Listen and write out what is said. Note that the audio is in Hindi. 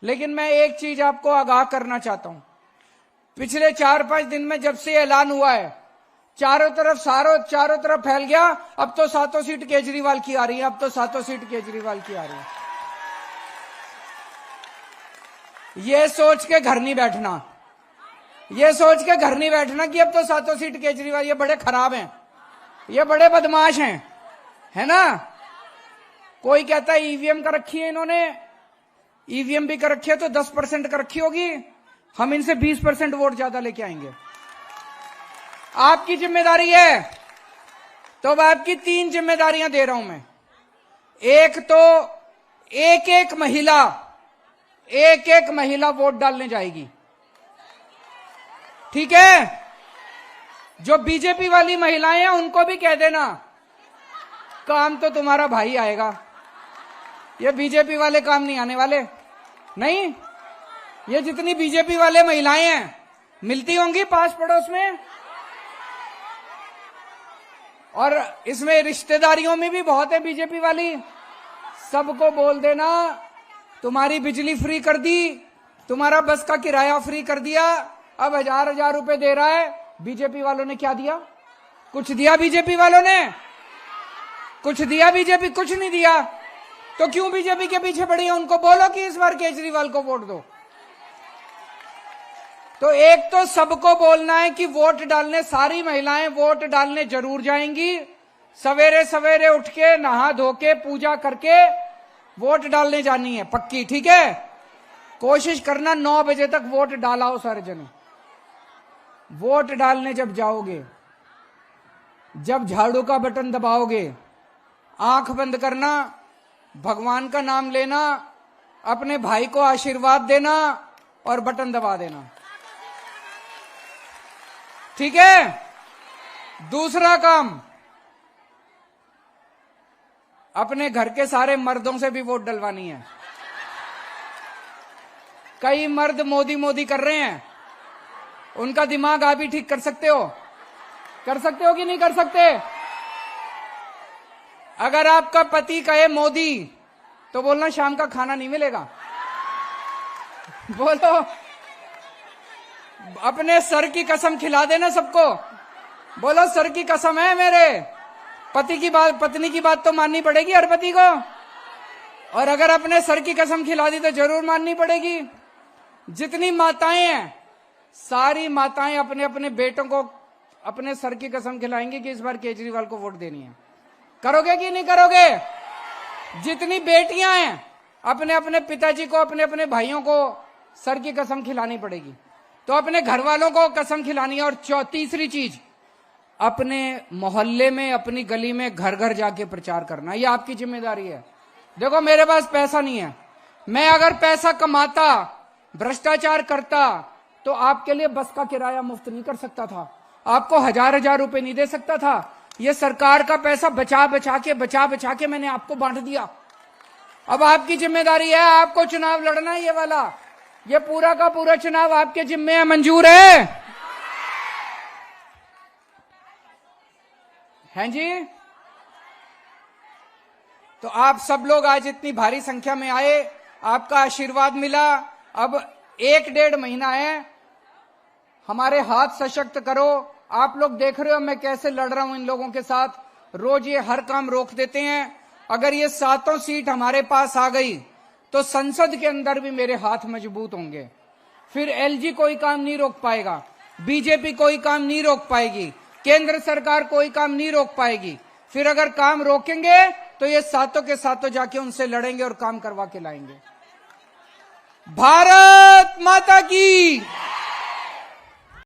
लेकिन मैं एक चीज आपको आगाह करना चाहता हूं। पिछले 4-5 दिन में जब से ऐलान हुआ है, चारों तरफ फैल गया, अब तो 7 सीट केजरीवाल की आ रही है, अब तो 7 सीट केजरीवाल की आ रही है। ये सोच के घर नहीं बैठना, ये सोच के घर नहीं बैठना कि अब तो 7 सीट केजरीवाल, ये बड़े खराब हैं, ये बड़े बदमाश हैं, है ना। कोई कहता है ईवीएम कर रखी है इन्होंने, ईवीएम भी कर रखी है तो 10% कर रखी होगी, हम इनसे 20% वोट ज्यादा लेके आएंगे। आपकी जिम्मेदारी है, तो अब आपकी 3 जिम्मेदारियां दे रहा हूं मैं। एक तो एक महिला वोट डालने जाएगी, ठीक है। जो बीजेपी वाली महिलाएं हैं उनको भी कह देना, काम तो तुम्हारा भाई आएगा, ये बीजेपी वाले काम नहीं आने वाले। नहीं, ये जितनी बीजेपी वाले महिलाएं हैं मिलती होंगी पास पड़ोस में, और इसमें रिश्तेदारियों में भी बहुत है बीजेपी वाली। सबको बोल देना तुम्हारी बिजली फ्री कर दी, तुम्हारा बस का किराया फ्री कर दिया, अब 1000-1000 रुपए दे रहा है। बीजेपी वालों ने क्या दिया? कुछ दिया बीजेपी वालों ने? कुछ दिया बीजेपी? कुछ नहीं दिया। तो क्यों बीजेपी के पीछे पड़ी है? उनको बोलो कि इस बार केजरीवाल को वोट दो। तो एक तो सबको बोलना है कि वोट डालने, सारी महिलाएं वोट डालने जरूर जाएंगी, सवेरे सवेरे उठ के नहा धो के पूजा करके वोट डालने जानी है, पक्की, ठीक है। कोशिश करना 9 बजे तक वोट डालाओ सारे जने। वोट डालने जब जाओगे, जब झाड़ू का बटन दबाओगे, आंख बंद करना, भगवान का नाम लेना, अपने भाई को आशीर्वाद देना और बटन दबा देना, ठीक है। दूसरा काम, अपने घर के सारे मर्दों से भी वोट डलवानी है। कई मर्द मोदी मोदी कर रहे हैं, उनका दिमाग आप ही ठीक कर सकते हो। कर सकते हो कि नहीं कर सकते? अगर आपका पति कहे मोदी, तो बोलना शाम का खाना नहीं मिलेगा। बोलो, अपने सर की कसम खिला देना सबको। बोलो सर की कसम है मेरे, पति की बात, पत्नी की बात तो माननी पड़ेगी हर पति को, और अगर अपने सर की कसम खिला दी तो जरूर माननी पड़ेगी। जितनी माताएं हैं, सारी माताएं अपने अपने बेटों को अपने सर की कसम खिलाएंगी कि इस बार केजरीवाल को वोट देनी है। करोगे कि नहीं करोगे? जितनी बेटियां हैं, अपने अपने पिताजी को, अपने अपने भाइयों को सर की कसम खिलानी पड़ेगी। तो अपने घर वालों को कसम खिलानी है। और तीसरी चीज, अपने मोहल्ले में, अपनी गली में, घर घर जाके प्रचार करना, ये आपकी जिम्मेदारी है। देखो मेरे पास पैसा नहीं है, मैं अगर पैसा कमाता, भ्रष्टाचार करता, तो आपके लिए बस का किराया मुफ्त नहीं कर सकता था, आपको 1000-1000 रुपए नहीं दे सकता था। ये सरकार का पैसा बचा बचा के मैंने आपको बांट दिया। अब आपकी जिम्मेदारी है, आपको चुनाव लड़ना है, ये वाला, ये पूरा का पूरा चुनाव आपके जिम्मे है। मंजूर है? हैं जी? तो आप सब लोग आज इतनी भारी संख्या में आए, आपका आशीर्वाद मिला। अब 1-1.5 महीना है, हमारे हाथ सशक्त करो। आप लोग देख रहे हो मैं कैसे लड़ रहा हूं इन लोगों के साथ, रोज ये हर काम रोक देते हैं। अगर ये 7 सीट हमारे पास आ गई तो संसद के अंदर भी मेरे हाथ मजबूत होंगे। फिर एलजी कोई काम नहीं रोक पाएगा, बीजेपी कोई काम नहीं रोक पाएगी, केंद्र सरकार कोई काम नहीं रोक पाएगी। फिर अगर काम रोकेंगे तो ये 7 के 7 जाके उनसे लड़ेंगे और काम करवा के लाएंगे। भारत माता की।